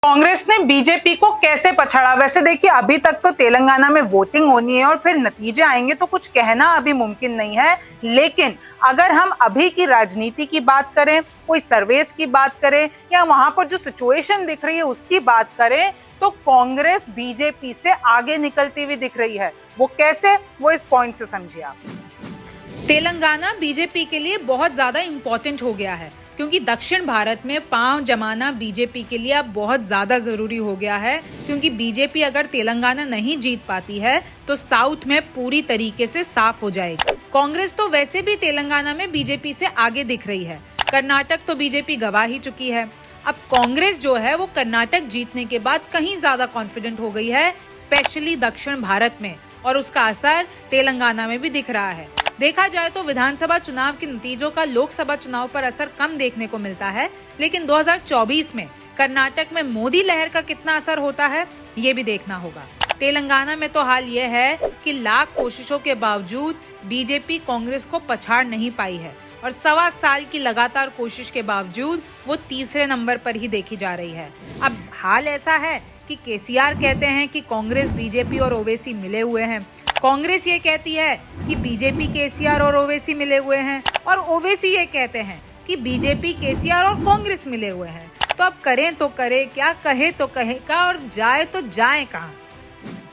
कांग्रेस ने बीजेपी को कैसे पछाड़ा। वैसे देखिए, अभी तक तो तेलंगाना में वोटिंग होनी है और फिर नतीजे आएंगे, तो कुछ कहना अभी मुमकिन नहीं है। लेकिन अगर हम अभी की राजनीति की बात करें, कोई सर्वेस की बात करें या वहां पर जो सिचुएशन दिख रही है उसकी बात करें, तो कांग्रेस बीजेपी से आगे निकलती हुई दिख रही है। वो कैसे, वो इस पॉइंट से समझिए आप। तेलंगाना बीजेपी के लिए बहुत ज्यादा इम्पोर्टेंट हो गया है, क्योंकि दक्षिण भारत में पांव जमाना बीजेपी के लिए अब बहुत ज्यादा जरूरी हो गया है। क्योंकि बीजेपी अगर तेलंगाना नहीं जीत पाती है तो साउथ में पूरी तरीके से साफ हो जाएगी। कांग्रेस तो वैसे भी तेलंगाना में बीजेपी से आगे दिख रही है। कर्नाटक तो बीजेपी गवा ही चुकी है। अब कांग्रेस जो है वो कर्नाटक जीतने के बाद कहीं ज्यादा कॉन्फिडेंट हो गई है, स्पेशली दक्षिण भारत में, और उसका असर तेलंगाना में भी दिख रहा है। देखा जाए तो विधानसभा चुनाव के नतीजों का लोकसभा चुनाव पर असर कम देखने को मिलता है, लेकिन 2024 में कर्नाटक में मोदी लहर का कितना असर होता है ये भी देखना होगा। तेलंगाना में तो हाल ये है कि लाख कोशिशों के बावजूद बीजेपी कांग्रेस को पछाड़ नहीं पाई है, और 1.25 साल की लगातार कोशिश के बावजूद वो तीसरे नंबर पर ही देखी जा रही है। अब हाल ऐसा है कि केसीआर कहते हैं कि कांग्रेस, बीजेपी और ओवैसी मिले हुए हैं। कांग्रेस ये कहती है कि बीजेपी, केसीआर और ओवैसी मिले हुए हैं, और ओवैसी ये कहते हैं कि बीजेपी, केसीआर और कांग्रेस मिले हुए हैं। तो अब करें तो करें क्या, कहे तो कहे क्या, और जाए तो जाए कहाँ।